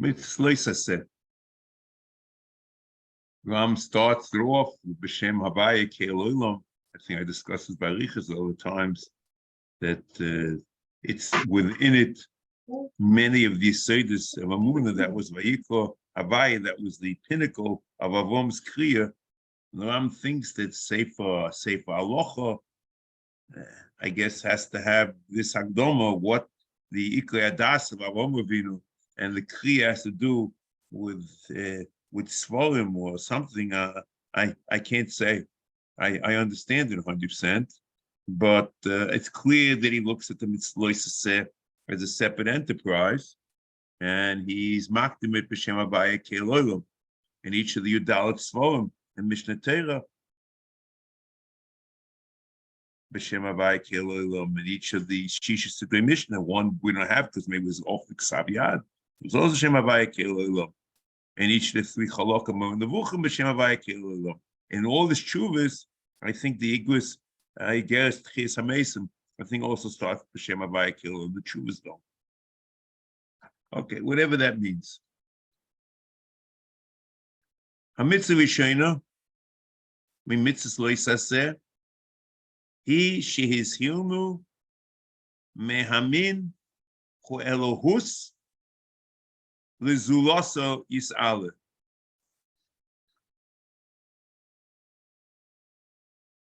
Mitzvos. Ram starts it off with B'Shem Havaya Ke'elolam. I think I discussed this by Riches all the times, that it's within it many of these Seides of Amunah. That was Vayikra Havaya, that was the pinnacle of Avram's Kriya. Ram thinks that Sefer Alocha, I guess, has to have this Hagdoma, what the Ikra Adas of Avram Avinu and the Kriya has to do with Svarim or something. I can't say. I understand it 100%, but it's clear that he looks at the Mitzvos as a separate enterprise, and he's makdim it b'shem Havaya Ke'elolam in each of the Yudalit Svarim and Mishnah Torah. B'Shem Havaya Ke'elolam in each of the Shisha Sidrei Mishnah. One we don't have because maybe it was off the Ksav Yad. It was also B'Shem Havaya Ke'elolam. And each of the three Chalokim and the Vuchim B'Shem Havaya Ke'elolam. In all this Chuvas, I think the Igros, Igeres Tchias HaMesim, I think also starts B'Shem Havaya Ke'elolam. The Chuvas don't. Okay, whatever that means. HaMitzvah Rishona, Mitzvos Lo Yisaseh, He Shehizhilnu Mehamin Hu Elohus Lizulaso Yis'ale.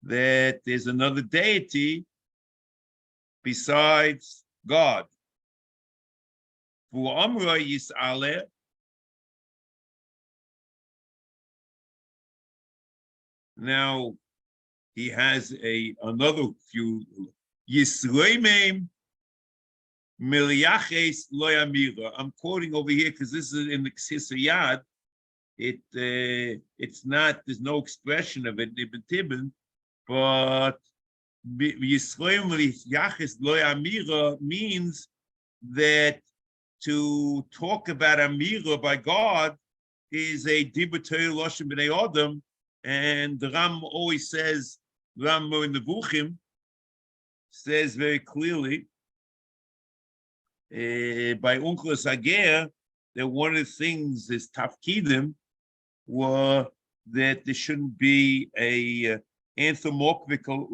That there's another deity besides God. Vu Amra Yis'ale. Now, he has another few Yisraimim Miliaches Loyamira. I'm quoting over here because this is in the Ksisayad. It's not, there's no expression of it in Ibn Tibbon, but Yisraim Miliaches Loyamira means that to talk about Amira by God is a Dibutay Loshem B'nei Adam. And the Ram always says, Ram in the Vuchim says very clearly by Unclus Ager that one of the things is Tafkidim were that there shouldn't be a anthropomorphical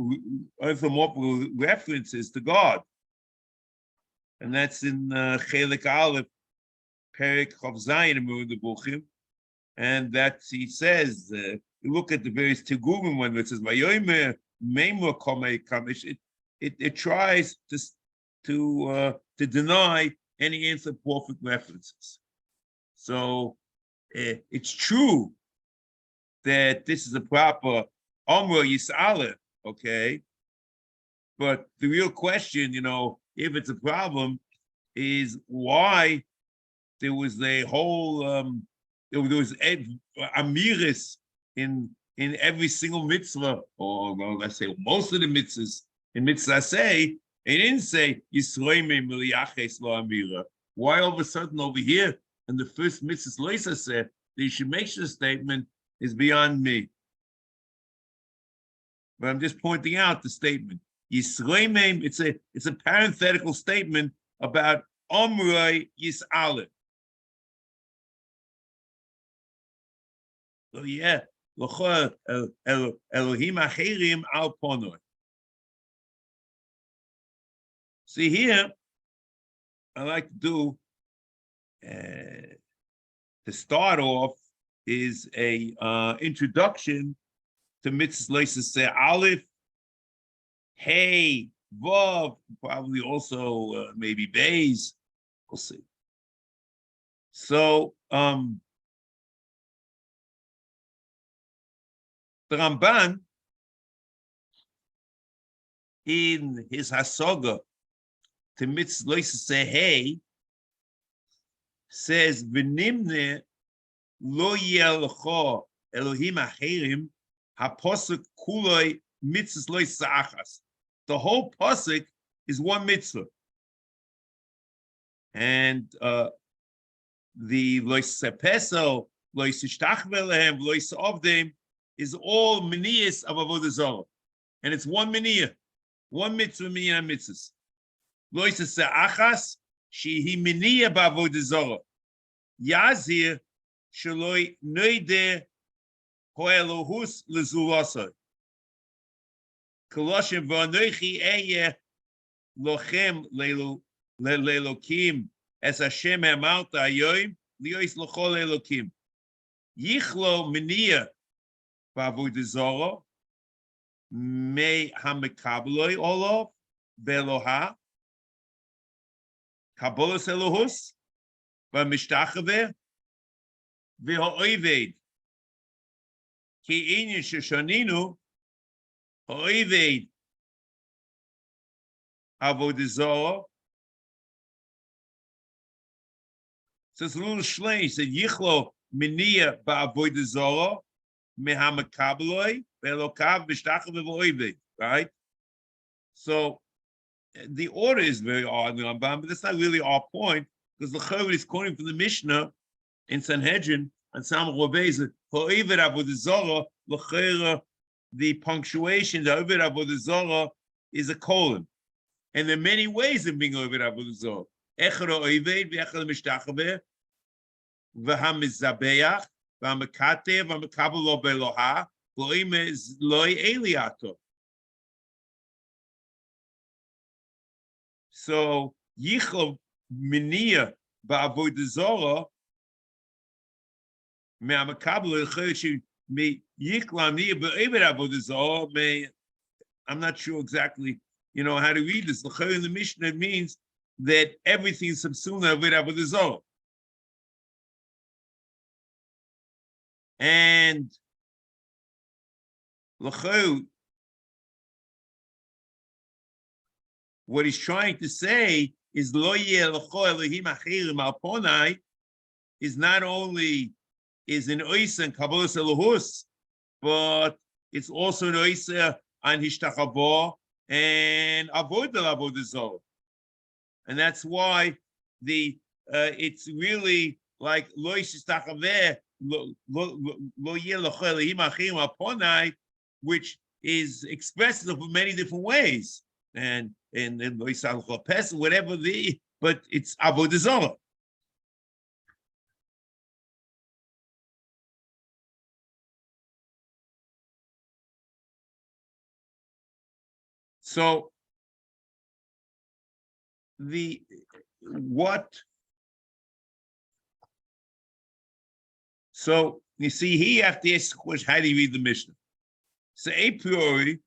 references to God. And that's in Chelik Aleph, Perik Chav Zayin in the Vuchim. And that he says, you look at the various Tigurim when it says Vayomer Meimur Komei Kamish, it tries to deny any anthropomorphic references. So it's true that this is a proper Omra Yis'ale, okay? But the real question, if it's a problem, is why there was a whole there was amiris in every single mitzvah, or let's say most of the mitzvahs in mitzvah say, it didn't say Yisroime Miliaches Lo Amira. Why all of a sudden over here in the first mitzvah Loisa said that you should make sure the statement is beyond me. But I'm just pointing out the statement. Yisroime, it's a parenthetical statement about Omrei Yis'ale. So yeah, Elohim Acherim Al Ponoi. See here, I like to do to start off is a introduction to Mitzvos Lo Yisaseh Aleph, Hey, Vav, probably also maybe Beis. We'll see. So the Ramban, in his Hasoga to Mitzvos Lo Yisaseh Hey, says, V'nimne lo yelcho Elohim Acherim haposuk kuloi mitzvos lo yisaseh achas. The whole posuk is one mitzvah. And the lo yisaseh peso, lo yisishtach velehem, lo yisaseh ovdem is all miniyas of avodah zarah. And it's one miniyah, one mitzvah miniyah mitzvahs. Lo yisaseh achas, shehi miniyah ba'avodah zarah. Yazir shaloi noide hoelohus lezulosoi. Koloshim v'anoichi eye lochem lelokim es Hashem emalta ayoim liois lochol elokim. Yichlo menia b'avodah zara me hamekabloi olov beloha kabolos elohus v'mishtachave v'ha'oived ki inyan sheshoninu ha'oived avodah zara. So it's a little strange. He said yichlo menia ba'avodah zara mehamakabloi ve'elokav mishtachave v'ha'oived. Right. So the order is very odd in the Rambam, but that's not really our point, because the Chayv is quoting from the Mishnah in Sanhedrin and Samach Rabbeis, Ha'oived avodah zara, l'chayra, the punctuation, the Ha'oived avodah zara is a colon. And there are many ways of being Ha'oived avodah zara. Echad ha'oived, v'echad mishtachaveh, v'hamizabeach, v'hamekateh, v'hamekabel lo beloha, v'oime loi eliato. So yichlo minia ba'avodah zara me'amakabel l'chayr me yiklam niya ba'oived avodah zara me. I'm not sure exactly, how to read this. L'chayr in the Mishnah means that everything is subsumed in avodah zara, and l'chayr, what he's trying to say is lo yeh l'cho Elohim achirim al ponai is not only is an oisa and kabbalas elohus, but it's also an oisa on hishtachavo and avodah zara, and that's why it's really like lo hishtachaveh lo yeh l'cho Elohim achirim al ponai, which is expressed in many different ways. And whatever but it's avodah zara. So so you see, he have to ask the question, how do you read the Mishnah? So a priori,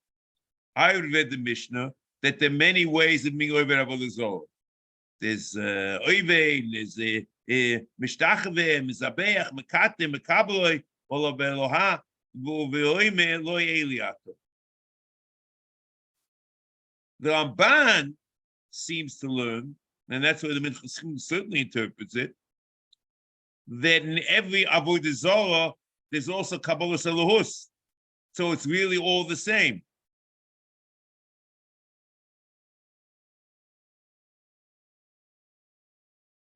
I would read the Mishnah that there are many ways of being Oived avodah zara. There's Oived, there's Mishtachave, Mizabeach, Mekate, Mekabeloi, Ola Beloha, V'oime Loi Eliato. The Ramban seems to learn, and that's why the Minchas certainly interprets it, that in every avodah zara there's also kabbalas elohus, so it's really all the same.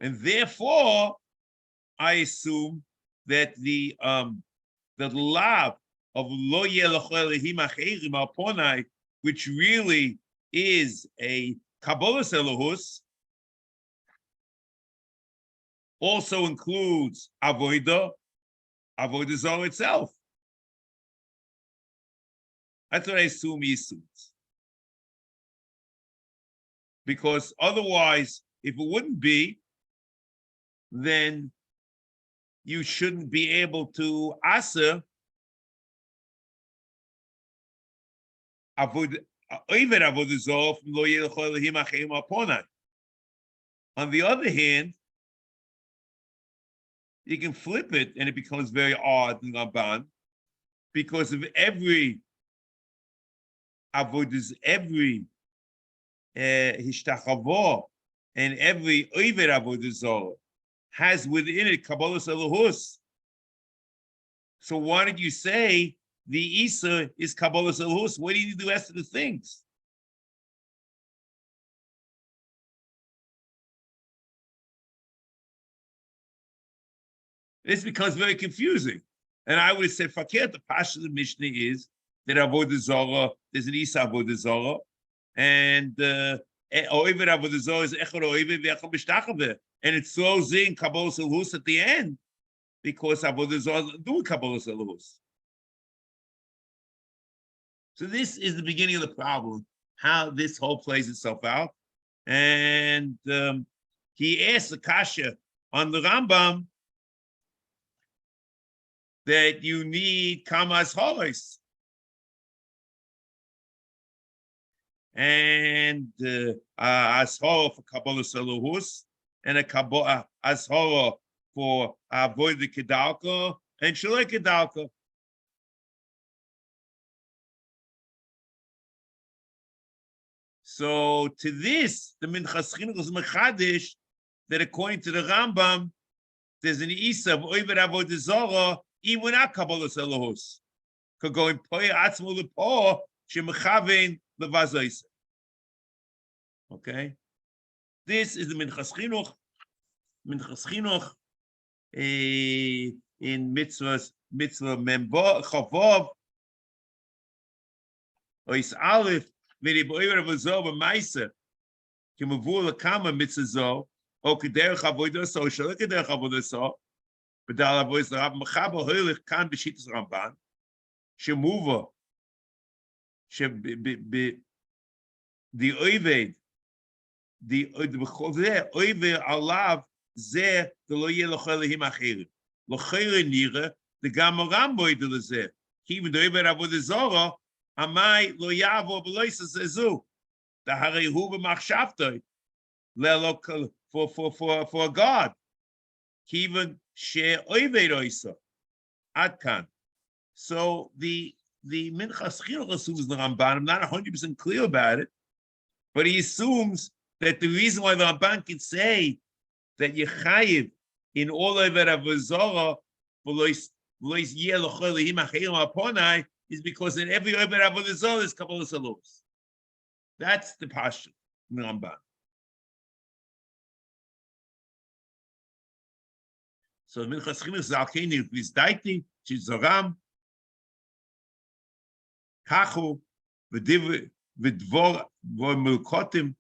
And therefore, I assume that the lav of lo yeh l'cho Elohim achirim al ponai, which really is a kabbalas elohus, also includes avodah zara itself. That's what I assume he assumes. Because otherwise, if it wouldn't be, then you shouldn't be able to asa avodah zara from lo yeh l'cho Elohim achirim al ponai. On the other hand, you can flip it and it becomes very odd in Ramban, because of every avodah, every hishtachavo, and every oived avodah zara has within it kabbalas elohus. So why did you say the Isa is kabbalas elohus? What do you do the rest of the things? This becomes very confusing. And I would have said, Fakir, the Pasha of the Mishnah is that avodah zara, there's an Isa avodah zara, and Oiver Avodah Zarah is Echad Oiver V'Echad B'Shtachave, and it throws in Kabbalah Salhus at the end because Avodah Zarah do Kabbalah Salhus. So this is the beginning of the problem, how this whole plays itself out. And he asked the Kasha on the Rambam that you need Kamas Holis. And Ashora for Kabbalah Saluhus, and a Kabbalah Ashora for Avoid the Kedalka and Shalai Kedalka. So to this, the Minchas Chinuch is Mechadish that according to the Rambam, there's an Isa of Oiver Avodah Zarah, even without Kabbalah Saluhus. Could go in Poya Atzmo Lepo, Shemechavein Levazois. Okay, this is the Minchas Chinuch. Minchas Chinuch in mitzvah Membo Chavov Ois Aleph V'Ri Bo'ir Avozov V'Maisa K'Mavur L'Kama Mitzvah Zo O K'Derech Avodah So Shalek K'Derech Avodah So B'Dal Avodah Rav Mechaba Hoilich Kan B'Shitas Ramban Shemuva the Oived the Oiver Alav Zeh the Lo Yeh L'Chol Lehim Achirim L'Chol Nira the Gamaram Boy the Lezeh even the Oiver Avodah Zarah Amai Lo Yavo B'Loisa Zezu the Harei Hu B'Machshavtoi Lelo for God even She Oiver Oisa Adkan. So the Minchas Chinuch assumes the Ramban. I'm not 100% clear about it, but he assumes that the reason why the Ramban can say that Yechayiv in all Oiver Avodah Zarah is because in every Oiver Avodah Zarah is Kabbalah Salos. That's the passion in the Ramban. So Minchas Chinuch Zalkeni is Daiti, Chizoram, Kachu, V'dvor V'mulkotim,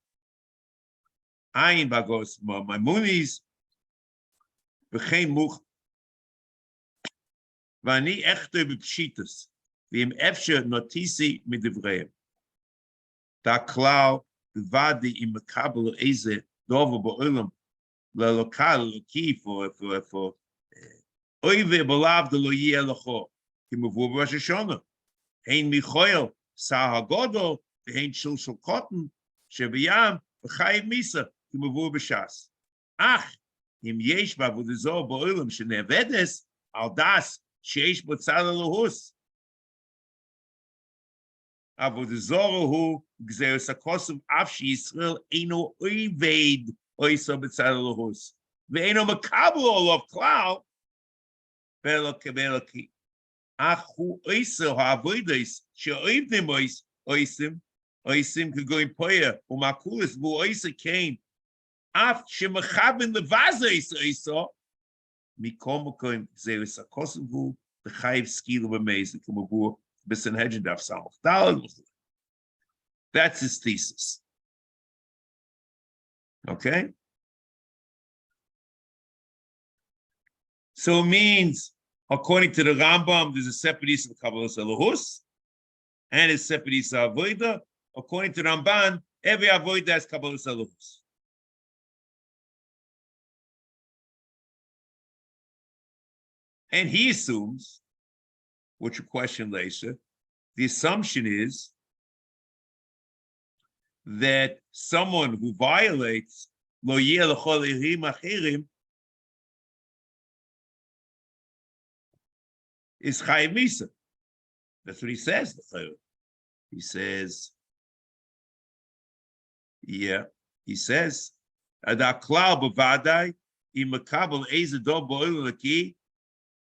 Ayin Bagos Maimunis, V'chein Much, V'ani Echte V'pshitas, V'im Efshe Notisi Midivreim. Da Klau, V'vadi Im Mekabel Eze, Dovo Ba'olam, L'lokal, L'ki, for Oive B'lav De Lo Yeh L'cho, Ki Mavur B'Rosh Hashanah. Hein Michoel, Sahagodo, Hein Shul Cotton, Sheviyam, V'chayiv Misa, Ki Mavur B'Shas. Ach, Im Yesh B'Avodah Zarah Ba'olam Shenevedes, Al Das, Sheish B'Tzal Elohus. Avodah Zarah Hu, Gzeres HaKosov, Avshi Yisrael, Eino Oived, Oisa B'Tzal Elohus. Ve'eino Mekabel Olav Klal, Ve'eloki. Achu Oisa HaAvodas, She'oivdim Oisim could go in Poya, Umakulis, Vu Oisa Kain, Af Shemachabin Levazos Oisa, Mikom Koim, Gzeres HaKosov Hu, the Chayiv Skila B'Meizik, Kumavur, B'Sanhedrin Daf Samach. That's his thesis. Okay? So it means, according to the Rambam, there's a separate issue of Kabbalah Saluhus and a separate issue of Avodah. According to Ramban, every Avodah has Kabbalah Saluhus. And he assumes, which you question later, the assumption is that someone who violates Lo Yeh L'Chol Lehim Achirim is Chayiv Misa. That's what he says. He says, Ada Klal B'Vadai Im Mekabel Eze Dor Bo'olam Laki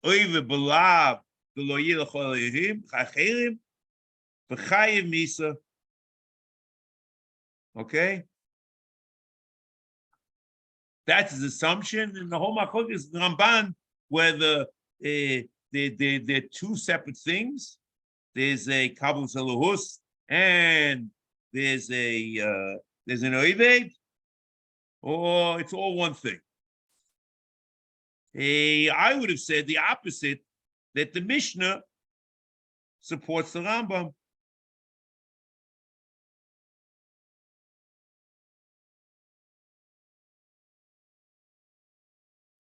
Oive B'Lav Lo Yeh L'Chol Lehim Achirim V'Chayiv Misa. Okay, that's his assumption, and the whole Makok is Ramban, where they're two separate things. There's a Kabbalah Saluhus, and there's a there's an oived, or it's all one thing. I would have said the opposite, that the Mishnah supports the Rambam.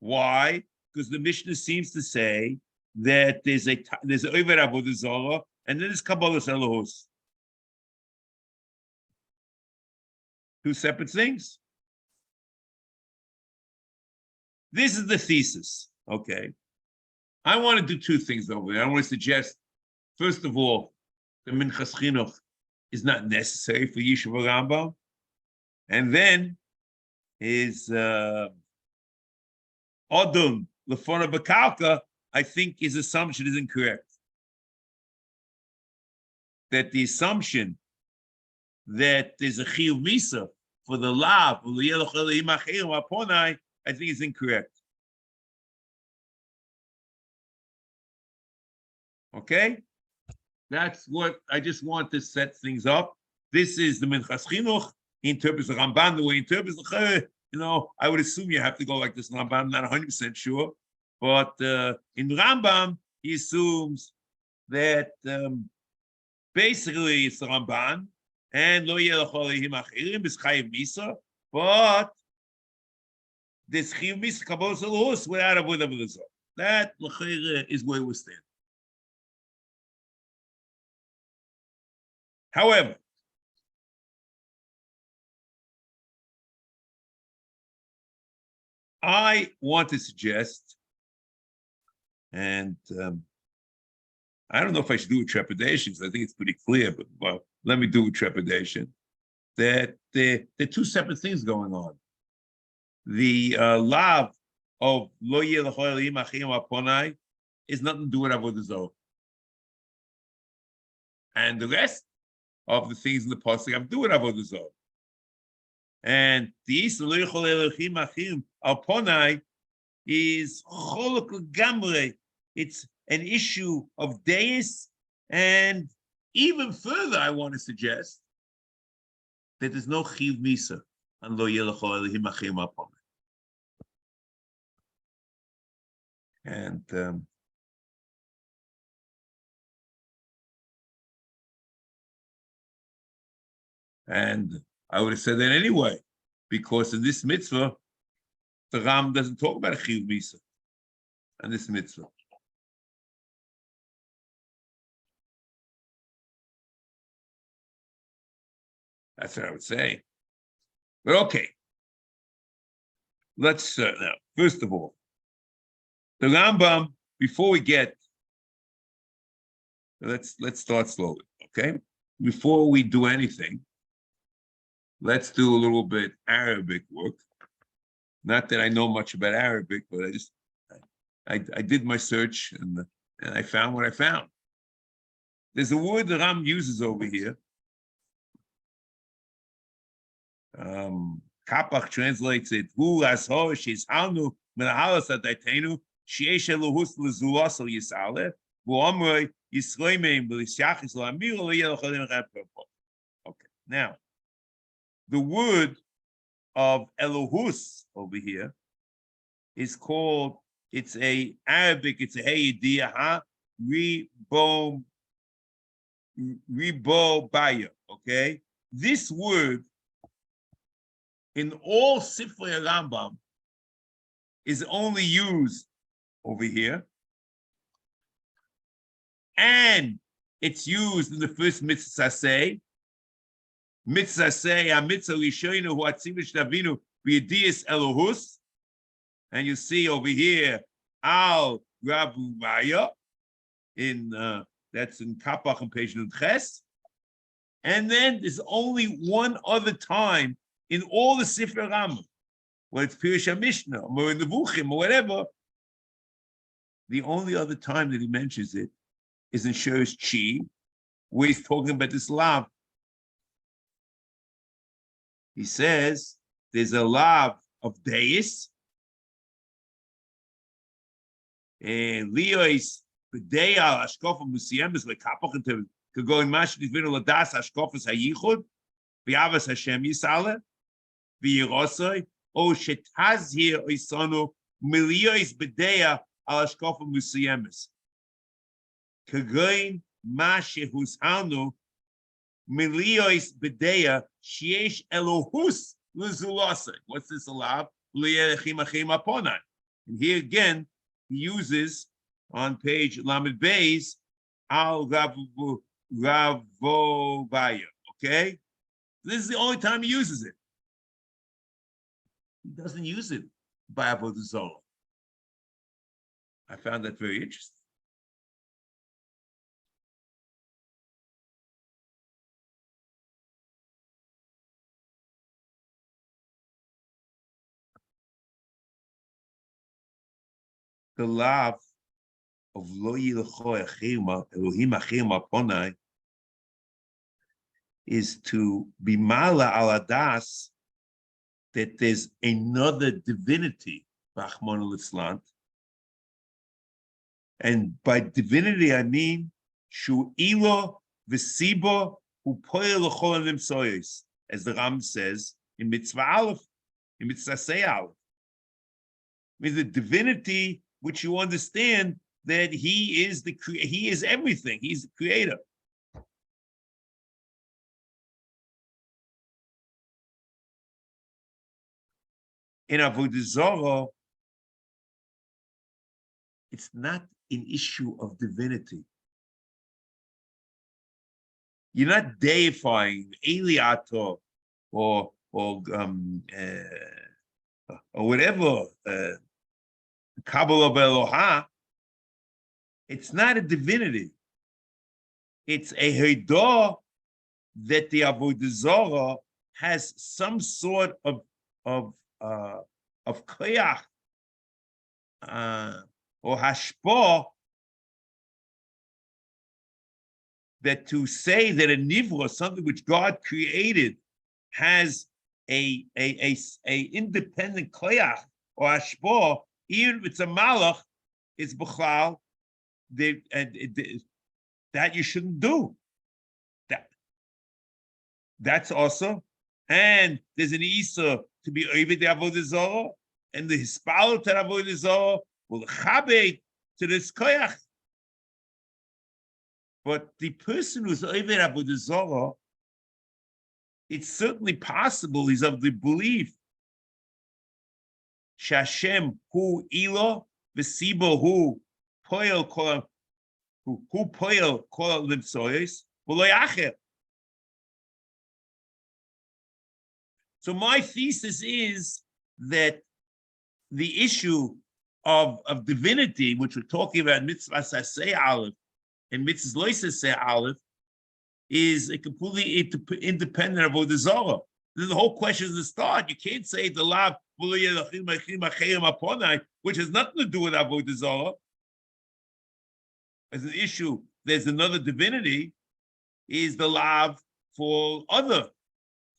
Why? Because the Mishnah seems to say that there's Oived Avodah Zarah, and then there's Kabbalas Elohos. Two separate things. This is the thesis. Okay. I want to do two things over there. I want to suggest, first of all, the Minchas Chinuch is not necessary for Yeshiva Rambam. And then is Odom Lefona Bakalka, I think his assumption is incorrect. That the assumption that there's a Chiyuv Misa for the Lav, I think is incorrect. Okay? That's what I just want to set things up. This is the Minchas Chinuch. He interprets the Ramban the way he interprets the I would assume you have to go like this Ramban. I'm not 100% sure. But in Rambam, he assumes that basically it's the Ramban and Lo Yelech Aleihim Achirim is Chayiv Misa, but this Chayiv Misa Kabbalas Elohos without Avodah Zarah. That is where we stand. However, I want to suggest, and I don't know if I should do it with trepidation, because I think it's pretty clear, but well, let me do it with trepidation, that there are two separate things going on. The lav of Lo Yelech Aleihim Achirim Aponai is nothing to do with Avodah Zarah. And the rest of the things in the pasuk have to do with Avodah Zarah. And the Yisrael Lo Yechol Elohim Achirim Aponai is Cholok Gamre. It's an issue of deis, and even further, I want to suggest that there's no Chiv Misa on Lo Yelech Elohim Achirim Aponai. And I would have said that anyway, because in this mitzvah, the Ram doesn't talk about a Chiv Misa on this mitzvah. That's what I would say. But okay, let's now, first of all, the Rambam, before we get, let's start slowly, okay? Before we do anything, let's do a little bit Arabic work. Not that I know much about Arabic, but I did my search and I found what I found. There's a word the Ram uses over here. Kapach translates it, Hu Asho Shizhanu Menahalas Adaitenu, Shiesh Elohus Lezulas El Yisale, Vuamrei Yisraimim Belishachis Lamir Yelchalim Rappo. Okay, now the word of Elohus over here is called, it's a Arabic, it's a Heyidiyah, Ribobaya, okay? This word in all Sifrei Rambam is only used over here, and it's used in the first mitzvah say, mitzvah say, mitzvah rishoinu hu atzivish davinu b'yediyas Elohus, and you see over here al Rabu Maya in that's in Kapach on page Nunches, and then there's only one other time in all the Sefer Rambam, whether it's Pirush HaMishnah or in the Vuchim or whatever, the only other time that he mentions it is in Shurish Chi, where he's talking about this lav. He says there's a lav of deis, and Leois b'deyal ashkofa musiyem is lekapach into kagoin mashnik v'inu ladas ashkofas hayichud. V'avas Hashem Yisale, v'yirosoi, o shetazhir oisanu miliyos b'deya al hashkafa musayemes. Kagoin ma shehuzhanu miliyos b'deya sheyesh Elohus l'zulasa. What's this alav? L'yelechim achim aponai. And here again, he uses on page Lamed Beis al Ravovaya. Okay, this is the only time he uses it. He doesn't use it by Avodah Zarah. I found that very interesting. The love of Lo Yilcho Elohim Achim Aponai is to be mala al adas that there's another divinity, Rachmana litzlan. And by divinity I mean Shu Ilo V'Sibo Hu Poel L'Chol Nimsoyos, as the Ram says in Mitzvah Aleph, in Mitzvah Say Aleph. Means the divinity which you understand that he is he is everything. He's the creator. In Avodah Zarah, it's not an issue of divinity. You're not deifying Eliato or whatever Kabbalah Beloha. It's not a divinity. It's a Haidah that the Avodah Zarah has some sort of koyach or hashpah, that to say that a nivra, something which God created, has a independent koyach or hashpah, even if it's a malach, it's b'chlal that you shouldn't do. That's also, and there's an isa to be over the Avodah Zarah, and the hispal to Avodah Zarah will chabed to this koyach. But the person who's over Avodah Zarah, it's certainly possible he's of the belief Shashem hu ilo v'sibo hu poel kol limsoyes v'lo yacher. So my thesis is that the issue of divinity, which we're talking about mitzvah saseh aleph and mitzvah lo saseh aleph, is a completely independent of Avodah Zarah. The whole question is the start. You can't say the lav which has nothing to do with Avodah Zarah. As an issue, there's another divinity, is the lav for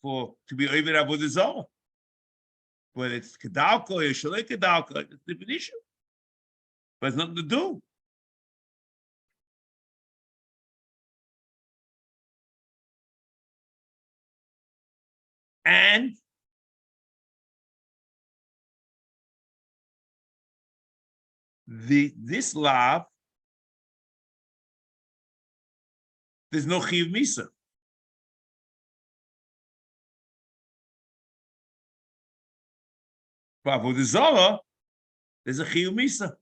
to be over Avodah Zarah. Whether it's kedalka or shalei kedalka, it's a different issue. But it's nothing to do. And this lav, there's no chiyuv misa. But for the Zohar, there's a chiyuv misa.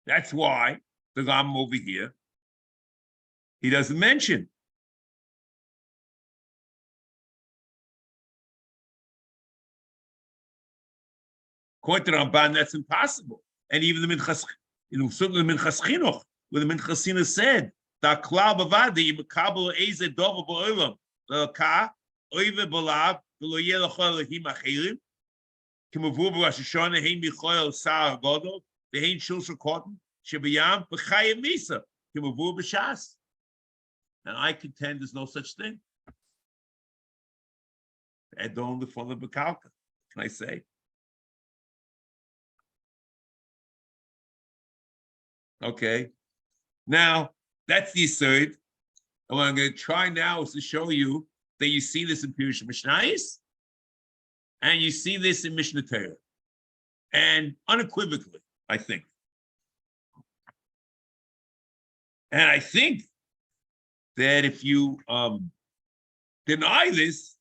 That's why the Ram over here, he doesn't mention. According to Ramban, that's impossible. And even the Minchas, certainly the Minchas Chinuch, where the Minchas Chinuch said, "Da klal bavadi yimekabel eze dova ba'olam le'ka oive b'lav v'lo yeh l'chol Elohim acherim k'mavur b'Rosh Hashanah hein michoel sar godol v'hein shulshul kotten shebayam b'chayim misa k'mavur b'shas." And I contend there's no such thing. Edom the father b'kalka. Can I say? Okay, now that's the third. And what I'm going to try now is to show you that you see this in Pirush Mishnayos, and you see this in Mishnah Torah. And unequivocally, I think. And I think that if you deny this,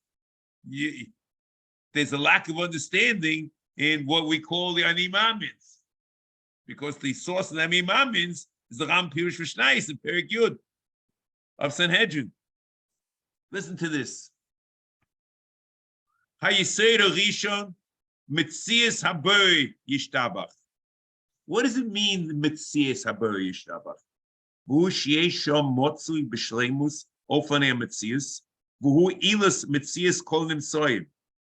there's a lack of understanding in what we call the Ani Mamins. Because the source of the Ani Mamins is the Ram Pirush Mishnayos in Perek Yud of Sanhedrin. Listen to this. Hayisei Rishon Mitzias Habari Yishtabach. What does it mean, Mitzias Habari Yishtabach? Who Shieshom Motzui B'Shleimus Ofanei Mitzias, who Ilas Mitzias Kol Nimsoim,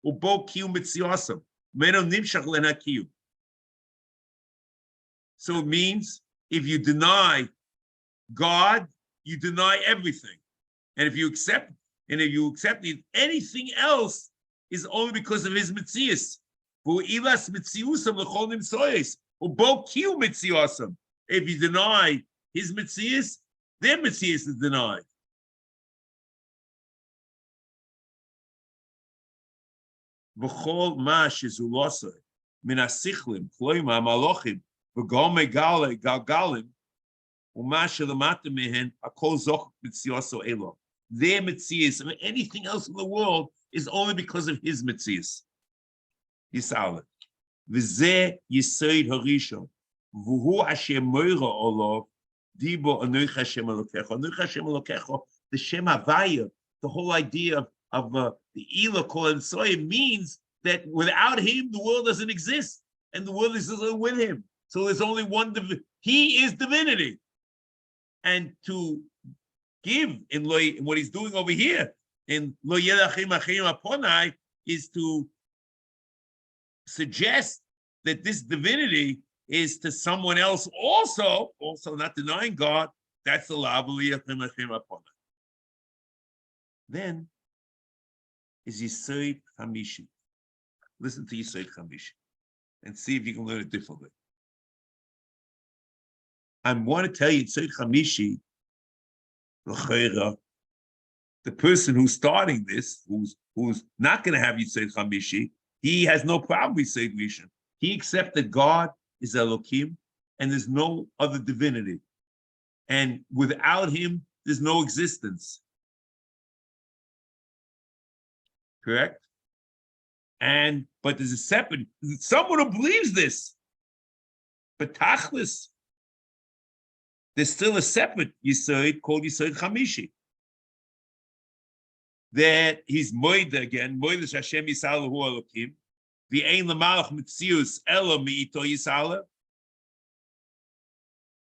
Ubo Kiu Mitziasam, Meno Nimshach Lenakiu. So it means if you deny God, you deny everything. And if you accept it, anything else is only because of his Mitzias. If you deny his Mitzias, their Mitzias is denied. Their Mitzias and anything else in the world is only because of his Mitzias. Yisale. V'zeh yisoid harishon. V'hu Hashem moira olav. Dibo anoich Hashem elokecha. Anoich Hashem elokecha. The Shem Havaya, the whole idea of the Ela called Soya means that without him, the world doesn't exist. And the world is with him. So there's only one, he is divinity. And to give in what he's doing over here, in Lo Yelachim Achim Aponai, is to suggest that this divinity is to someone else also not denying God. That's the Lavali Achim Achim Aponai. Then is Yisod Hamishi. Listen to Yisod Hamishi and see if you can learn it differently. I want to tell you, Yisod Hamishi, the person who's starting this, who's not going to have Yisod Hamishi, he has no problem with Yisod Rishon. He accepts that God is Elokim and there's no other divinity. And without him, there's no existence. Correct? But there's a separate, someone who believes this. But Tachlis, there's still a separate Yisod called Yisod Hamishi. That he's Moida again, Moida Hashem Yisrael Hu Elokim, V'ein L'malach Mitzius Elo Mi'ito Yisrael.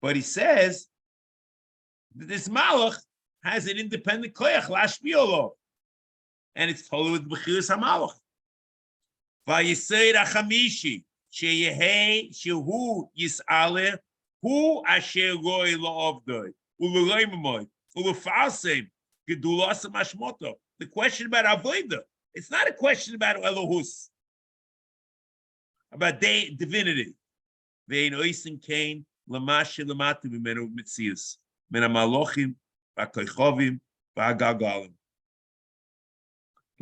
But he says that this Malach has an independent koyach lashpiolo, and it's totally with B'chiras HaMalach. V'yisod HaChamishi Sheyehei Shehu Yisrael Hu Asher Roi La'ovdoi U'Le'Leimamoy U'Lefasem Gedulas Mashmoto. The question about Avodah, it's not a question about Elohus, about divinity. Ve'ein oisim kain l'mashe l'matu b'menu mitzias min ha'malochim v'ha'koichovim v'ha'galgalim.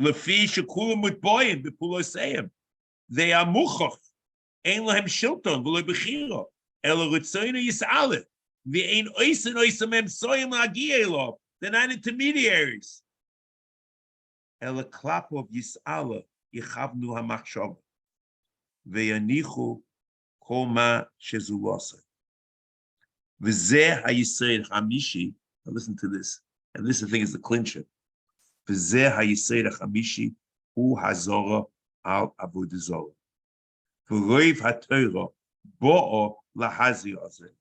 Lefi shekulam mutboyim b'puloseim. They are muchach. Ein lahem shilton v'lo b'chiro. Elo ritzoyna yis'aleh. Ve'ein oisim emsoyim la'agiya elov. They're not intermediaries. Ela klapo yis'ala yichavnu hamachshava veyanichu kol ma shezulasa v'zeh hayisod hamishi. Listen to this, and this I think is the clincher. V'zeh hayisod hamishi hu hazora al avodah zarah v'roiv haTorah bo'o lahazi azeh.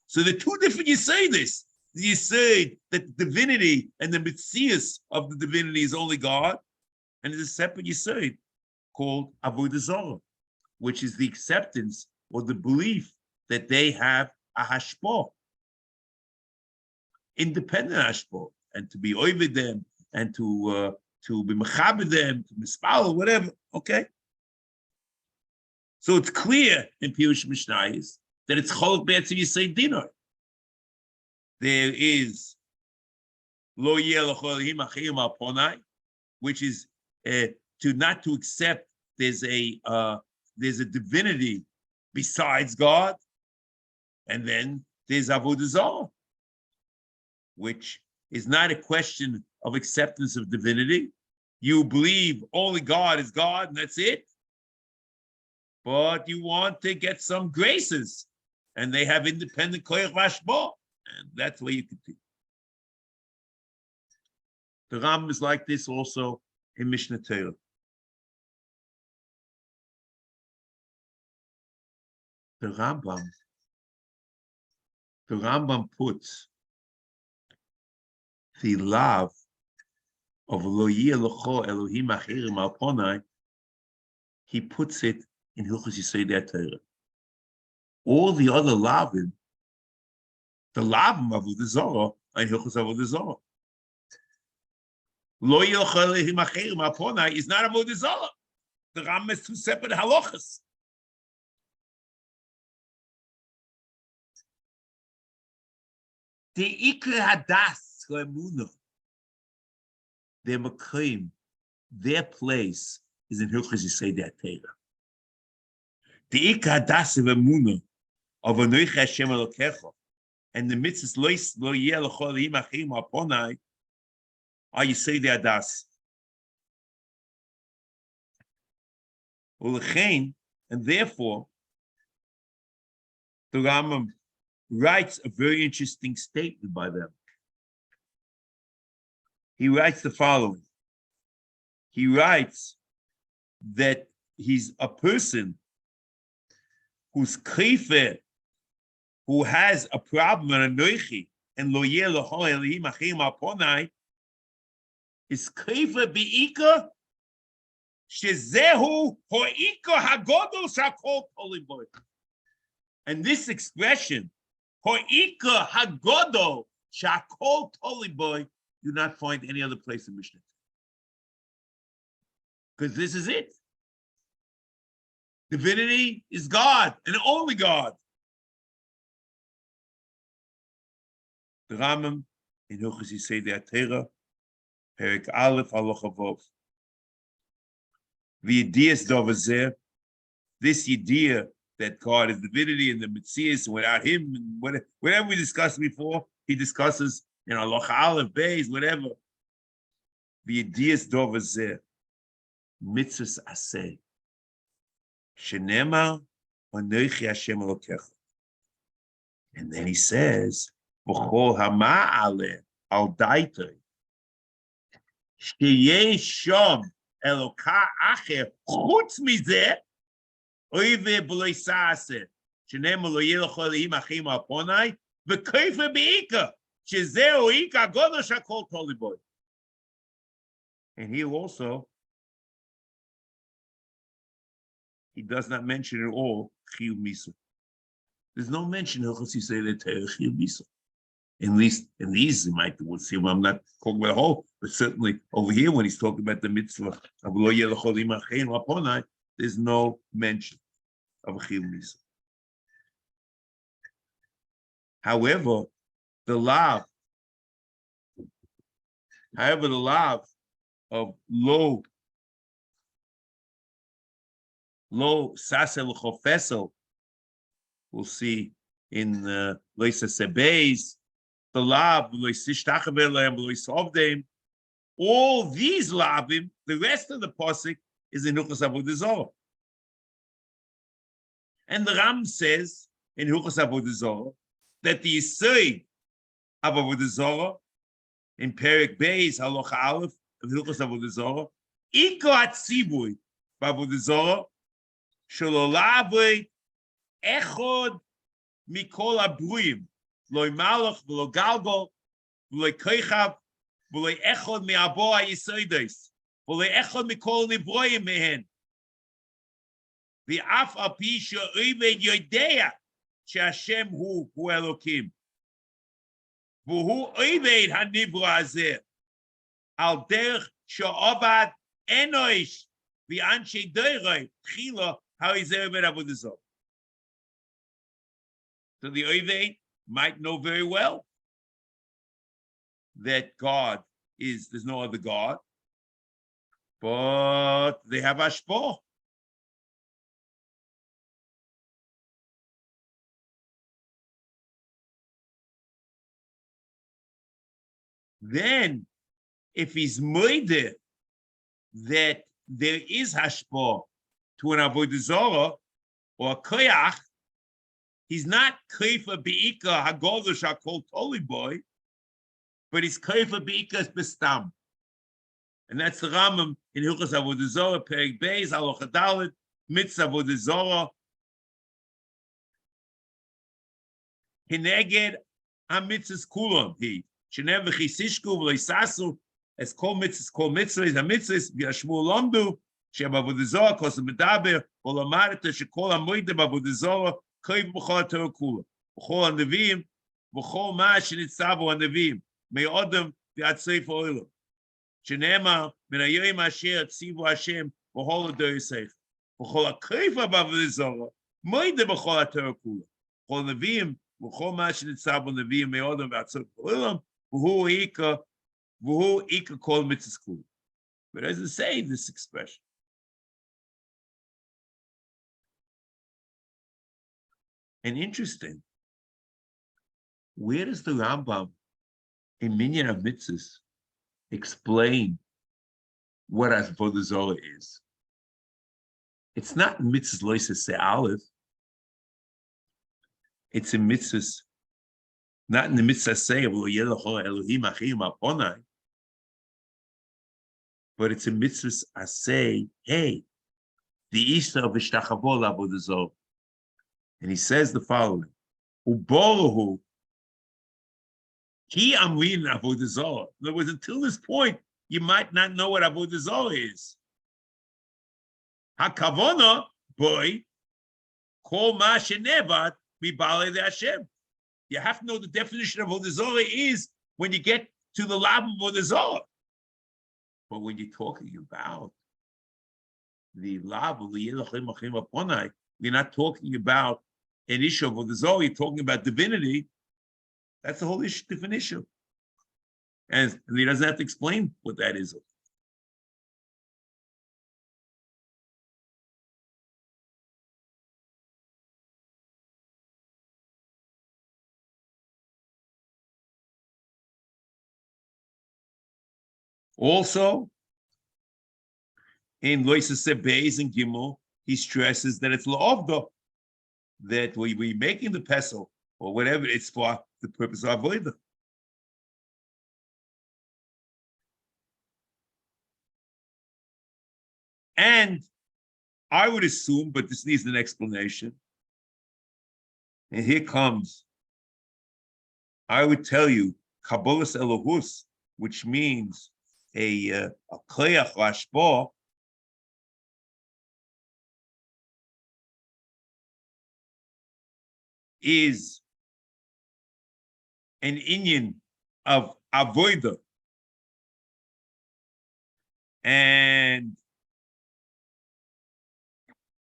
So the two different Yisodos. You say that the divinity and the mitzias of the divinity is only God, and there's a separate Yisod called Avodah Zarah, which is the acceptance or the belief that they have a hashpah, independent hashpah, and to be over them and to be mechaber them, to mispal, whatever. Okay. So it's clear in Pirush Mishnayos that it's cholok be'etzav Yisod Dinah. There is Lo yeh l'cholim achim al ponai, which is to not to accept there's a divinity besides God, and then there's avodah zarah, which is not a question of acceptance of divinity. You believe only God is God, and that's it. But you want to get some graces, and they have independent koyach vashba, and that's where you continue. The Ram is like this also in Mishnah Torah. The Rambam puts the love of Lo Yeh L'cho Elohim Achirim Al Ponai, he puts it in Hilchos Yesodei Torah. All the other lavim, the lavim of Avodah Zarah, are in Hilchos Avodah Zarah. Lo Yeh L'cho Elohim Achirim Al Ponai is not Avodah Zarah. The Rambam has two separate halachas. The Iker Hadas Emunah, their Makim, their place is in Hilchos Yesodei Torah. The Iker Hadas of Emunah of Anoich Hashem Elokecha and the mitzvahs Lo Yeh L'cho Elohim Achirim Al Ponai are Yesodei Hadas. Ulechein, and therefore, the Rambam writes a very interesting statement by them. He writes the following. He writes that he's a person who's kaifer, who has a problem in anoichi, and lo yeh l'cho elohim achim al ponai, is kaifer be'ika, shezehu ho'ika hagodol shakol tolim boy. And this expression, ho'ika hagodol shakol tolim boy, do not find any other place in Mishnah. Because this is it. Divinity is God and only God. The Rambam in Hilchos Yesodei Torah, Perek Aleph Halacha Vov. The idea is over this idea that God is divinity and the Metzias, without him, and whatever we discussed before, he discusses in Halacha Aleph, Beis, whatever. The idea is over mitzvahs aseh. Shenema Anochi Hashem Elokecha. And then he says, B'chol hama'ale al daitoi. Sheyeh shom Eloka acher chutz mizeh oive b'lo yisaseh. Shenema lo yeh l'cho elohim achim al ponai v'koife be'ika shezeh o'ika godol shakol toliboy. And he also, he does not mention at all Chiyuv Misa. There's no mention of Hilchos Yesodei Torah Chiyuv Misa. At least in these, you might see. I'm not talking about a whole, but certainly over here when he's talking about the mitzvah of Lo Yeh L'cho Elohim Achirim Al Ponai, there's no mention of Chiyuv Misa. However, the lav of lo sasel chofesel, we'll see in loisa sebeis, the lav all these lavim, the rest of the pasuk is in Hilchos Avodah Zarah. And the Ram says in Hilchos Avodah Zarah that the Yisod of Avodah Zarah in Perek Beis Halacha Aleph of Hilchos Avodah Zarah, Iko Hatzibui b'Avodah Zarah shelo lavei echod mikol habruim lo malach v'lo galgol v'lo koichav v'lo echod mi'abo hayisodos v'lo echod mikol nivroim mehen v'af al pi she'oved yodea she'Hashem hu Elokim v'hu oved hanivro hazeh al derech she'ovad enosh v'anshe doiroi tchila how is everybody Avodah Zarah. So the Oved might know very well that there's no other God, but they have hashpah. Then, if he's moide that there is hashpah to an avodah zarah or a koyach, he's not kaifa beika hagolish hakol toli boy, but he's kaifa beika bestam, and that's the Rambam in Hilchos Avodah Zarah Perek Beis Halacha Dalet Mitzvah Avodah Zarah Hineged HaMitzvos Kulam He Shenev v'chisishku v'loisasu as kol mitzvahs HaMitzvos v'yashmu lamdu shem Avodah Zarah kos medaber v'lomareta shekol hamoidem Avodah Zarah kaiv b'chol HaTorah Kula b'chol HaNeviim b'chol ma shenitzavu HaNeviim me'odem v'ad Sefer Olam Shenema min hayoyim asher tzivu Hashem b'chol hadoyisech b'chol hakaiva b'Avodah Zarah moide b'chol HaTorah Kula b'chol Neviim b'chol ma shenitzavu Neviim me'odem v'ad Sefer Olam v'hu ika kol mitzvahs kula. But as I say, this expression. And interesting, where does the Rambam in Minyan of Mitzvahs explain what Avodah Zarah is? It's not in Mitzvahs Loisa Se Aleph. It's in Mitzvahs, not in the Mitzvah Say Elohim Achim Aponai, but it's in Mitzvahs Asay, hey, the Ishta of Ishtachavol Avodah Zarah. And he says the following: Uboruhu Ki Amrin Avodah Zarah. In other words, until this point, you might not know what Avodah Zarah is. Hakavona, boy, Kol Ma Shenevad Mibale de Hashem. You have to know the definition of Avodah Zarah is when you get to the Lab of Avodah Zarah. But when you're talking about the Lab of the Elohim Achim Aponai, you're not talking about an issue of Avodah Zarah, you're talking about divinity. That's the whole issue, different issue. And he doesn't have to explain what that is. Also, in Loisa Beis and Gimel, he stresses that it's la'ovda, that we're making the pesel or whatever, it's for the purpose of avodah. And I would assume, but this needs an explanation. And here comes, I would tell you, Kabbalas Elohus, which means a koyach hashpah, is an inyan of avodah, and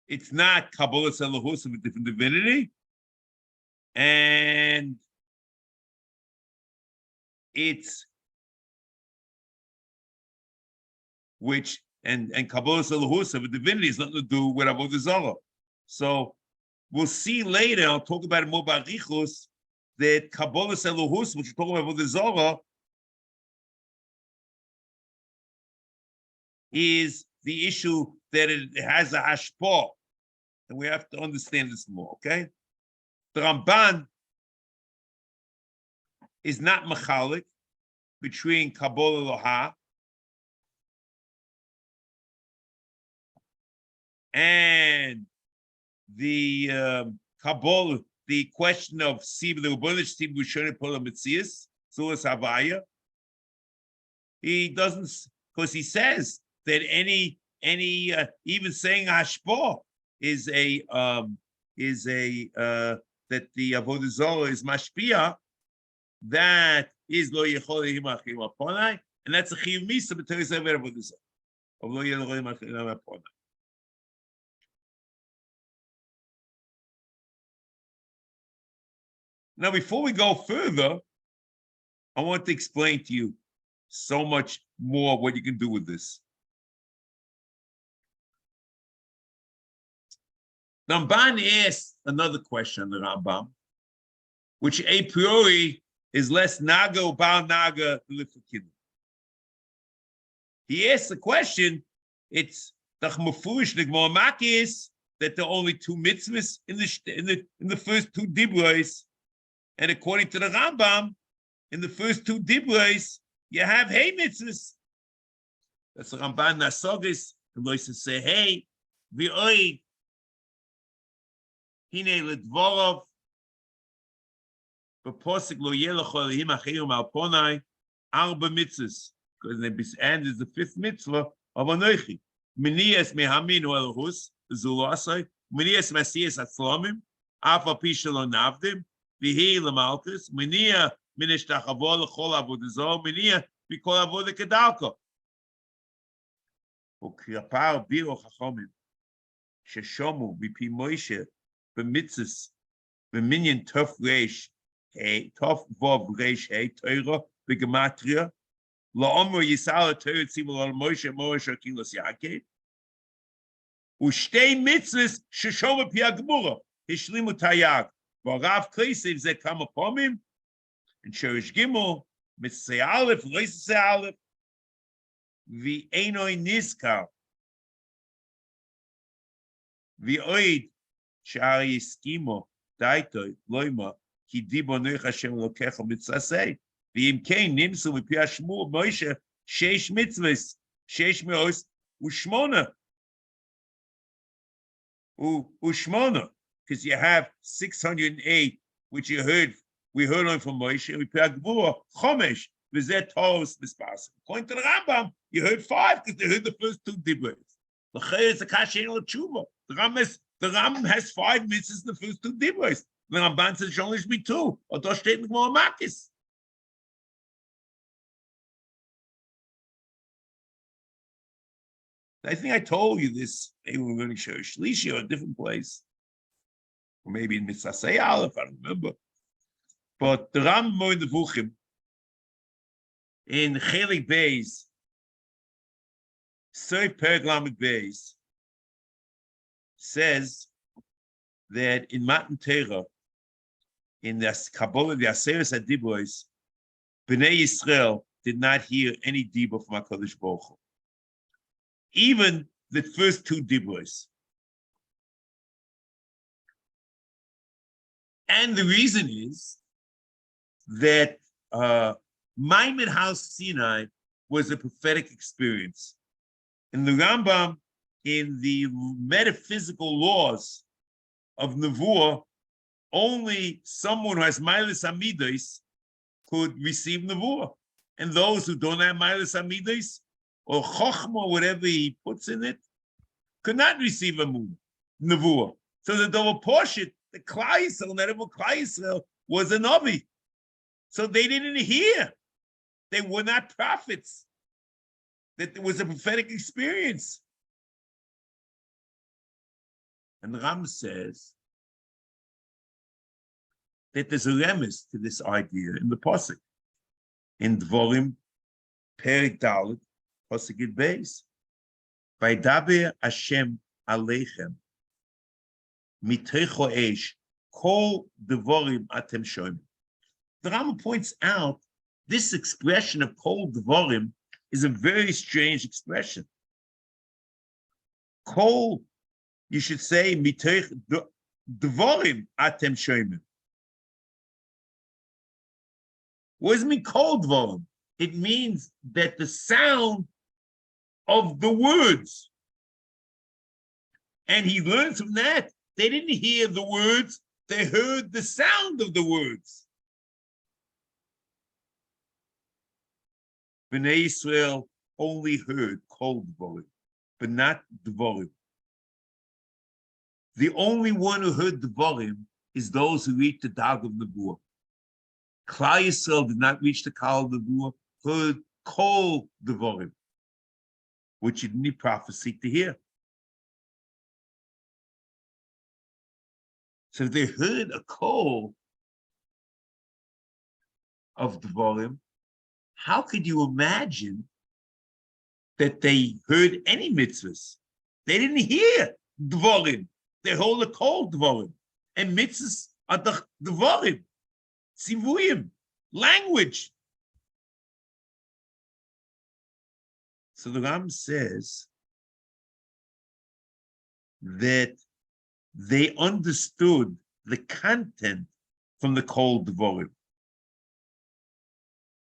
it's not Kabbalas Elohus of a different divinity, and it's which and Kabbalas Elohus of a divinity has nothing to do with Avodah Zarah. So we'll see later, I'll talk about it more about Richus, that Kabbalas Elohus, which we're talking about Avodah Zarah, is the issue that it has a hashpah. And we have to understand this more, okay? The Ramban is not machalik between Kabbalah Elohah and the Kabbalah, the question of Siv the Ubonish, Siv Bushone Pola Mitzias, Sulas Havaya. He doesn't, because he says that any even saying hashpah is a that the Avodah Zarah is mashpia, that is lo yechol himachim aponai, and that's a chiyuv misa b'teres aver Avodah Zarah of lo yechol himachim aponai. Now, before we go further, I want to explain to you so much more what you can do with this. Ramban asked another question, the Rambam, which a priori is less naga or bal naga lifakin. He asked the question, it's the mafurish nigmomakis that there are only two mitzvahs in the first two dibros, and according to the Rambam, in the first two dibros, you have hey mitzvahs. That's the Ramban Nasogis, and Lois say hey, v'oid, hine ledvorov, b'posik lo yelachol him achayim al ponai, arba mitzvahs, because the end is the fifth mitzvah of Anochi. Minias mehaminu elahus, zulasai, minias masiyas atzlomim, afa pishalo navdim, vihi lamalkus, minia minish tachavol lechol avodazo, minia bikol avodah kedalko. Ukrapar biro chachomim, sheshomu bipi Moshe, b'mitzvahs, b'minyan tof reish, tof vov reish hey Torah, b'gematria, la'omer yisal Torah tzivul al Moshe Moshe akilos Yaakov, Ushtei mitzvahs sheshoma pi agmura hishlimu tayag. V'arav kleisiv ze kama pomim and shorish gimel mitzvah aleph loisase aleph v'enoi niskal v'oid shari yiskimo daitoi loima ki dibo noich Hashem lokecha mitzvasei v'im kein nimsu v'pi hashmur Moshe sheish mitzvahs sheish me'os u'shmona Ushmona, because you have 608, which we heard on from Moshe, we put Gvura, Chomesh, Vizet Toros, Mispas. According to the Rambam, you heard 5 because they heard the first 2 dibros. The Chay is a Kashin or Tshuva. The Rambam has 5 mitzvahs in the first 2 dibros. The Ramban says, only be 2, or Dosh State Makis. I think I told you this. Maybe we're going to show Shlishi or a different place. Or maybe in Mitzvah Aleph, I don't remember. But the Rambam in the Vuchim, in Chelik Beis, Soy Perglamik Beis, says that in Matan Torah, in the Kabbalah, the Aseres HaDibros, Bnei Yisrael did not hear any dibur from HaKadosh Baruch Hu. Even the first 2 dibros. And the reason is that Maimon Har Sinai was a prophetic experience. In the Rambam, in the metaphysical laws of Nevuah, only someone who has Milas Amidos could receive Nevuah. And those who don't have Milas Amidos, or chokhmah, whatever he puts in it, could not receive a nevuah. So the double portion, the Klal Yisrael, not even Klal Yisrael, was a navi. So they didn't hear. They were not prophets. That it was a prophetic experience. And Ram says that there's a remes to this idea in the pasuk in Dvorim Perik Dalet. Pasuk Beis, Vaydaber Hashem Aleichem, Mitecho Eish, Kol Devorim Atem Shoim. The Rambam points out this expression of Kol Devorim is a very strange expression. Kol, you should say Mitech Devorim Atem Shoim. What does it mean Kol Devorim? It means that the sound of the words. And he learns from that. They didn't hear the words, they heard the sound of the words. Bnei Israel only heard Kol Dvorim, but not Dvorim. The only one who heard Dvorim is those who reached the Dag of Nebuah. Klal Yisrael did not reach the Kal of Nebuah, heard Kol Dvorim, which you need prophecy to hear. So they heard a call of Dvorim, how could you imagine that they heard any mitzvahs? They didn't hear dvorim. They hold a cold dvorim. And mitzvahs are the dvorim, tzivuyim, language. So the Ram says that they understood the content from the cold dvorim.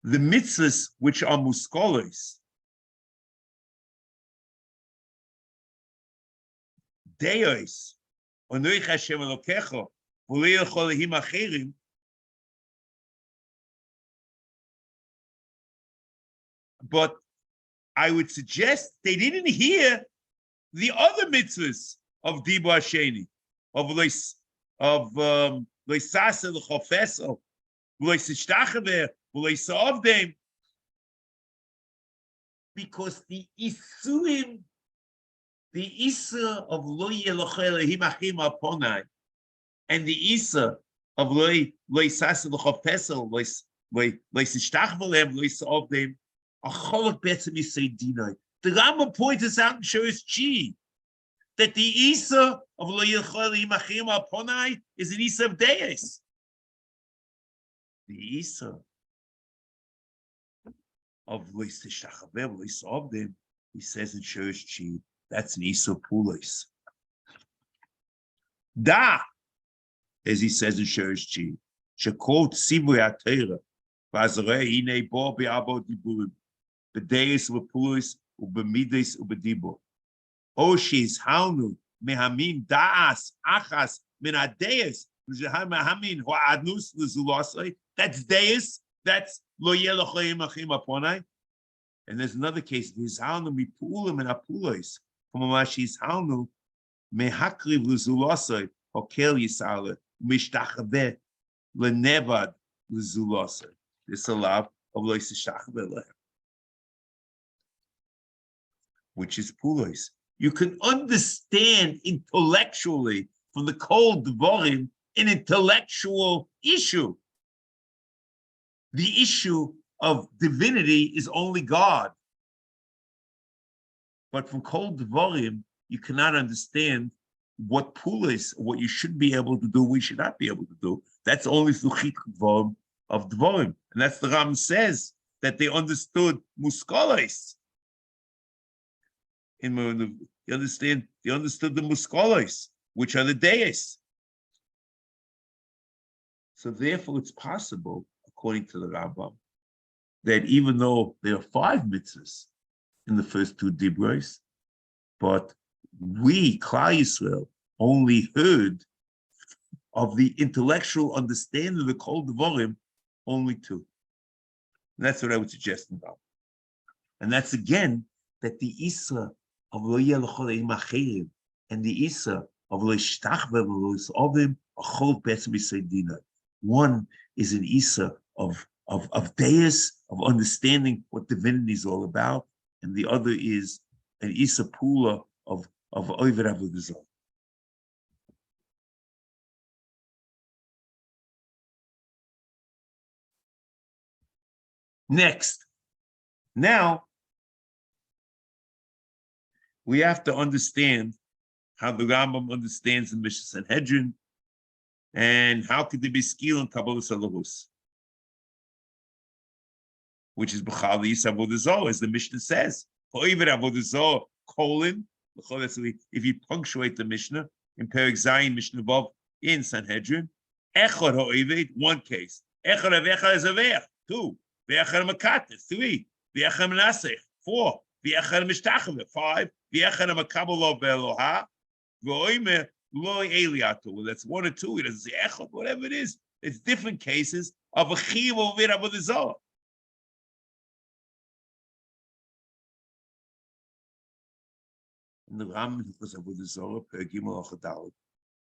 The mitzvahs which are muskolos, deos, onoich Hashem Elokecha, v'lo yochol lehim acherim, but I would suggest they didn't hear the other mitzvahs of Dibu Hasheni, of Leisasa l'chofeso, Leisishtachaver, Leisavdem, because the Isurim, the Isa of Lo Yelochel Lehim Achim Aponai, and the Isa of Leisasa l'chofeso, Leisishtachaver, Leisavdem, a cholok betzim yisei dinai. The Rambam points us out and shows Chi that the Isa of Lo Yechol Imachim Aponai is an Isa of Deis. The Isa of Lo Yistishachaber, Lo Yisavdim, he says in shows Chi, that's an Isa of Pulos. Da, as he says in shows Chi, Shekot Sivu Yatera, Vazarei Hine Bo Be'abo Diburim. B'deis u'pulis u'b'mides u'b'dibur. Oshis haunu mehamim da'as achas min adeis mehamim ho'adnus l'zulasai. That's deis. That's lo yelochayim achim aponai. And there's another case. His haunu mipulim and apulis. From Amashis haunu mehakriv l'zulasai hokel yisale mishtachaveh lenevad l'zulasai. This alav of lo yisishachaveh lehem, which is pulos. You can understand intellectually from the cold dvorim an intellectual issue. The issue of divinity is only God. But from cold dvorim, you cannot understand what pulos, what you should be able to do, we should not be able to do. That's only through chit dvorim of dvorim. And that's the Ram says, that they understood muskolos. You understand? They understood the muskolos, which are the deis. So therefore, it's possible, according to the Rambam, that even though there are 5 mitzvahs in the first 2 dibros, but we, Klal Yisrael, only heard of the intellectual understanding of the Kol Devarim, only 2. And that's what I would suggest about. And that's again that the Isa of Lo Yelochol Imachim and the Isa of Lo Yishtachve Lo Yisavim a Chol Betzim Yisei Dinah. One is an Isa of Deus, of understanding what divinity is all about, and the other is an Isa Pula of Oived Avodah Zarah. Next, now we have to understand how the Rambam understands the Mishnah Sanhedrin, and how could there be skill in Kabbalah Salahus, which is B'chal Yis Avodah Zarah, as the Mishnah says. Oived Avodah Zarah, colon, if you punctuate the Mishnah in Perek Zayin Mishnah Vav in Sanhedrin, Echad Ha'oived, 1 case. Echad Avechad is Avech, 2. V'echad Makater, 3. V'echad Menasech, 4. V'echad Mishtachave, 5. V'echad Makabel Be'eloha, V'oimer Lo Eliato. Well, that's 1 or 2. It doesn't say Echad, whatever it is. It's different cases of a Chiv Oived Avodah Zarah. In the Ram because Avodah Zarah, Per Gimel Achadal,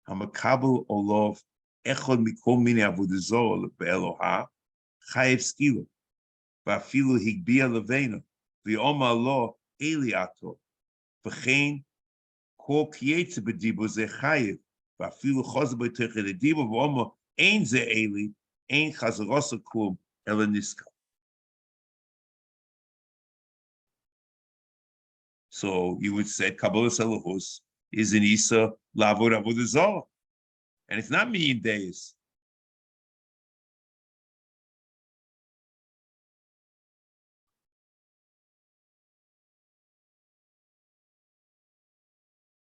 Hamakabel Olov Echad Mikol Mini Avodah Zarah Be'eloha, Chayev Skila. Vafilu higbia levena, v'yoma lo eliato, v'chein kol kiyetze b'dibo ze chayev, vafilu choz b'teche l'dibo, v'yoma ein ze eli, ein chazarosa klum eleniska. So you would say Kabbalah Salahus is an Isa Lavod Avodah Zarah. And it's not me in days.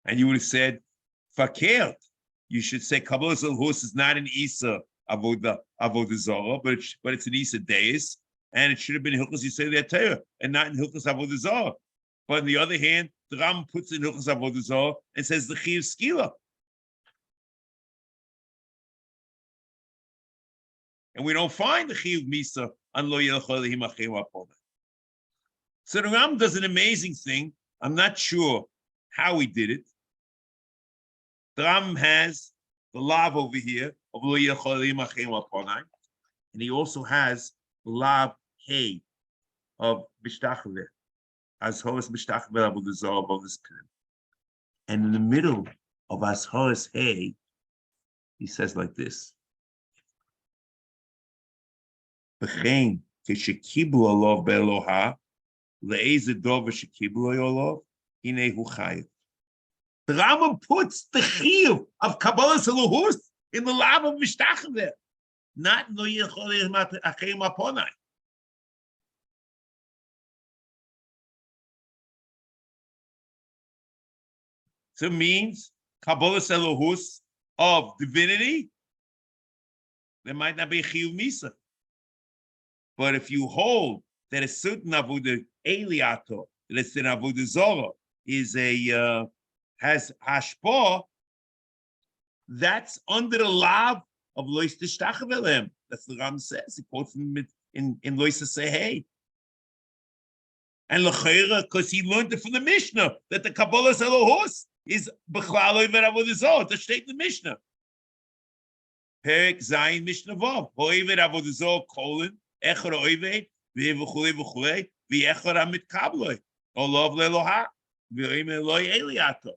And you would have said, Fakert. You should say Kabbalah Salahus is not an Isa Avodah Zarah, but it's an Isa days. And it should have been Hilchos Yisrael Torah and not in Hilchos Avodah Zarah. But on the other hand, the Ram puts in Hilchos Avodah Zarah and says the Chiyuv Skila. And we don't find the Chiyuv Misa on Lo Yelech Elohim Achem Apona. So the Ram does an amazing thing. I'm not sure how he did it. The Ram has the lav over here of Lo Yelech Elohim Achem Apona, and he also has the lav Hey of Mishtachveh, as Horas Mishtachveh Avodah Zarah above this pin. And in the middle of as Horas Hey, he says like this. V'chein keshekiblu olav be'eloha le'ezeh dov v'shekiblu olav hinei hu chayiv. The Rambam puts the chiyuv of Kabbalah Saluhus in the lav of Mishtachveh, not in Lo Yelech Elohim Achem Aponai. So it means Kabbalah Saluhus of divinity, there might not be a chiyuv misa. But if you hold that a certain avodah eliato, that it's an avodah zorah, is has hashpah, that's under the lav of lois tishtachavim. That's the Ram says. He quotes him in lois sehei. And l'chayra, because he learned it from the Mishnah that the Kabbalah Salohos is b'chlal over avodah zorah. To state the Mishnah. Perek Zayin Mishnah Vav. Hoiver avodah zorah colon. Echor oived, v'chulei v'chulei, v'echor amit kabloi, olav leloha, v'im eloi eliato.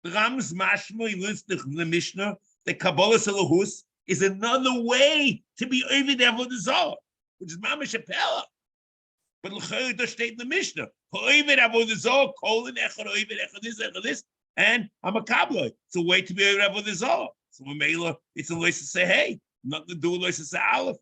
The Ram's mashma, he learns the Mishnah, the Kabbalah Salohus is another way to be over the avodah zarah, which is mamash apela. But l'chayr does state in the Mishnah, oived avodah zarah, colon, echor oived, echor this, and I'm a kabbalah. It's a way to be able to avodah. So when Mela, it's a lois to say, hey, nothing to do with lois to say aleph.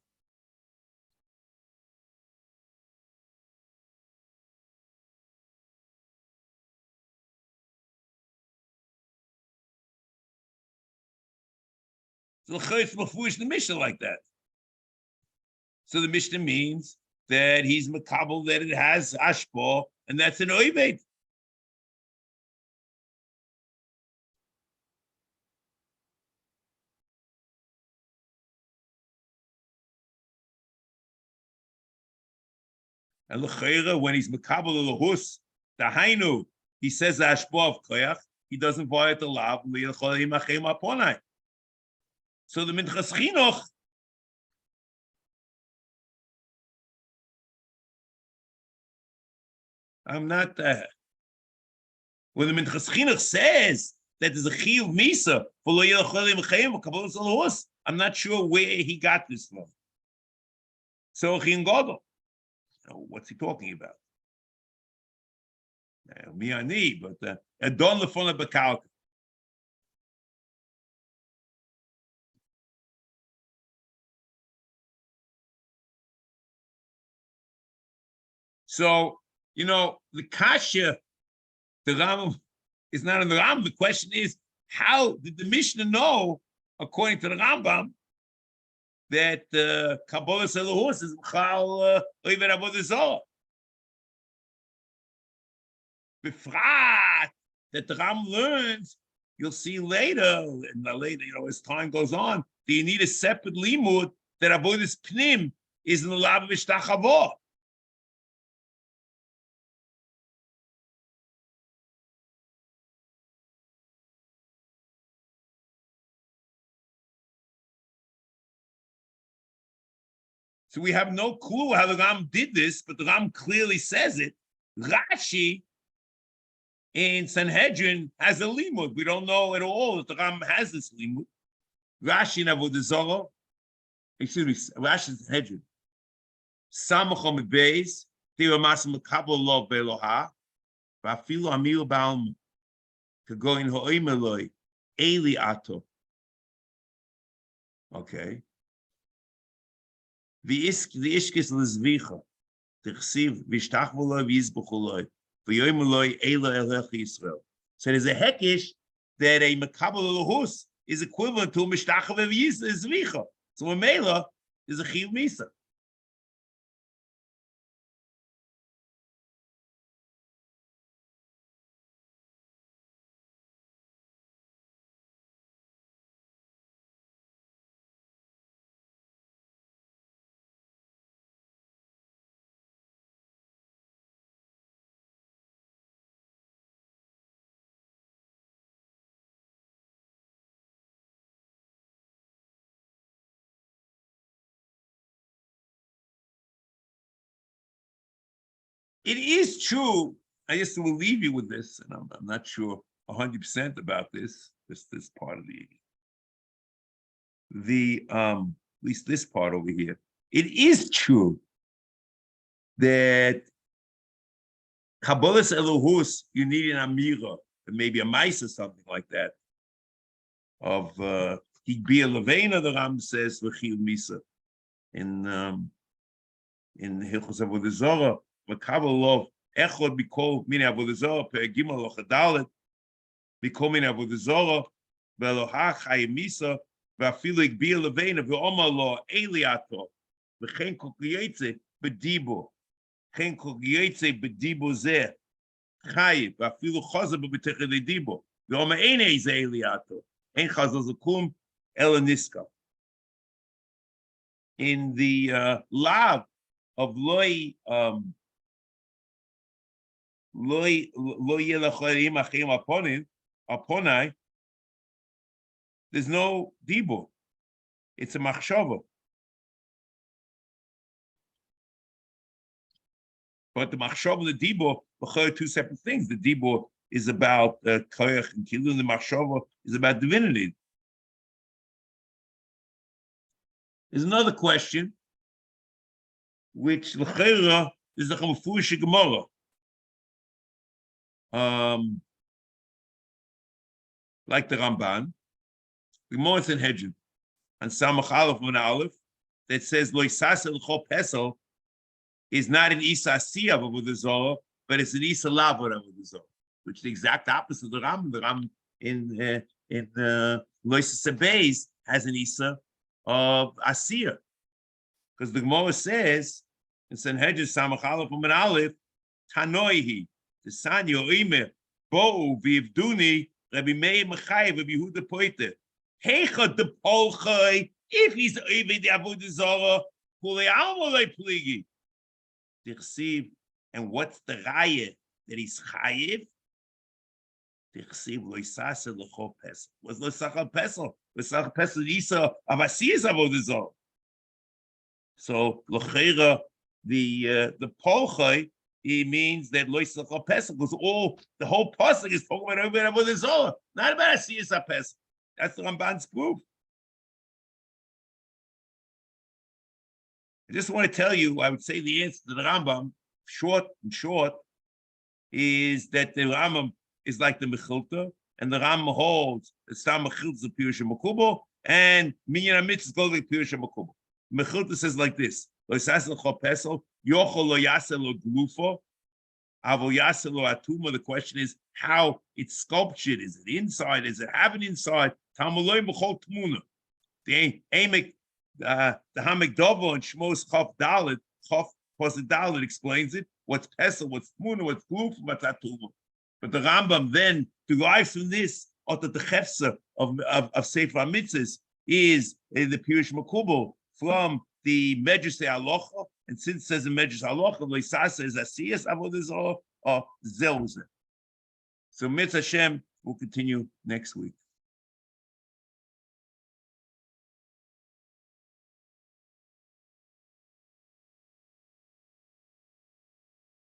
So the Mishnah like that. So the Mishnah means that he's makabel, that it has ashpah, and that's an oived. And l'chayra, when he's makabel l'hus, the hainu, he says the ashpah of koyach, he doesn't violate the law. So the minchas chinuch, I'm not. When the minchas chinuch says that there's a chiyuv misa for lo yelachol imachayim kabbalah salahus, I'm not sure where he got this from. So chin gadol. What's he talking about? Me ani, but adon lefona bekalka. So the kasha, the Rambam is not in the Rambam. The question is, how did the Mishnah know, according to the Rambam, that Kabbalah Salahus is Mchal Oiver Avodah Zarah? Befrat, that the Ram learns, you'll see later, as time goes on, that you need a separate limud that Avodas Pnim is in the Lav Mishtachavah. So we have no clue how the Ram did this, but the Ram clearly says it. Rashi in Sanhedrin has a limud. We don't know at all that the Ram has this limud. Rashi in Avodah Zarah, excuse me, Rashi's Hedron. Samachom beis, Tiramas Makabel Lov Beloha, Vafilu Amil Baum, Kagoin Hoimeloi, Eli Ato. Okay. The Ishkis Lizvicha, Tichsiv, Vishtachvoloi, Vizbucholoi, Vyoimeloi, Ela Elech Yisrael. So there's a hekish that a Makabel Lohus is equivalent to Mishtachav Zvicha. So a Mela is a Chiv Misa. It is true. I just will leave you with this, and I'm not sure 100% about this part of at least this part over here. It is true that Kabbalas Elohus, you need an Amira, maybe a mice or something like that. Of Higbia Levena, the Ram says V'chil Misa in Hilchos Avodah Zarah, Makabel Lov Echod Bikol Mini Avodah Zarah Per Gimel Lochadalet Bikol Mini Avodah Zarah Ve'Eloha Chayim Misa Ve'Afilu Higbia Levena Ve'Omar Lo Eliato V'Chen Kol Yetze B'Dibo Chen Kol Yetze B'Dibo Zeh Chayiv Ve'Afilu Chazer B'B'Techel Dibo Ve'Omar Ein Eize Eliato Ein Chazer Zakum Elaniska. In the lav of loy yelacharim achim aponai, there's no dibo. It's a machshava. But the machshava and the dibo are two separate things. The dibo is about koyach and kilun. The machshava is about divinity. There's another question, which l'chera is the Chamufush Gemara. Like the Ramban, the Gemara in Hedron, and Samach Aleph Mun Aleph, that says Lo Yisas L'Chol Pesel is not an Isa Asiya of Avodah Zarah, but it's an Isa Lav of Avodah Zarah, which is the exact opposite of the Ram. The Ram in Lo Yisas Beis has an Isa of Asiya, because the Gemara says in Sanhedrin Samach Aleph Mun Aleph, Tanoihi, the Sanyo Imer, Bo Vivduni, Rabbi Meir Mechayev, Rabbi Yehuda Poiter. Heicha de Polchai, if he's even the Avodah Zarah, Kulei Almolei Pligi. Dichsiv, and what's the Raya that he's Chayev? Dichsiv Lo Yisasa L'Chol Pesel. What's Lo Yisachal Pesel? Lo Yisachal Pesel Isa of Asiyas Avodah Zarah. So L'Chera, the Polchai, it means that Lo Yisachal Pesel, because the whole pasuk is talking about everybody Avodah Zarah, not about Asiyas Pesel. That's the Ramban's proof. I just want to tell you, I would say the answer to the Rambam, short, is that the Rambam is like the Mechilta, and the Rambam holds that Stam Mechilta is a Pirush Makubal, and Minyan HaMitzvos is called the Pirush Makubal. Mechilta says like this: Lo Yisas L'Chol Pesel, Yochol Lo Yaseh Lo Glufo, Avo Yaseh Lo Atuma. The question is how it's sculptured. Is it inside? Does it have an inside? Talmuloi B'chol Tmuna. The Amek. The Hamikdovo and Shmos Chof Dalet, Chof Posed Dalet explains it. What's Pesel, what's Tmuna, what's Gluf, what's Atuma. But the Rambam then derives from this, or that the Chefsa of Sefer HaMitzvos is the Pirush Makubal from the Medrash Halacha, and since it says in Medrash Halacha, Leisasa is Asiyas Avodah Zarah or Zelzeh. So Mitzvah Hashem will continue next week.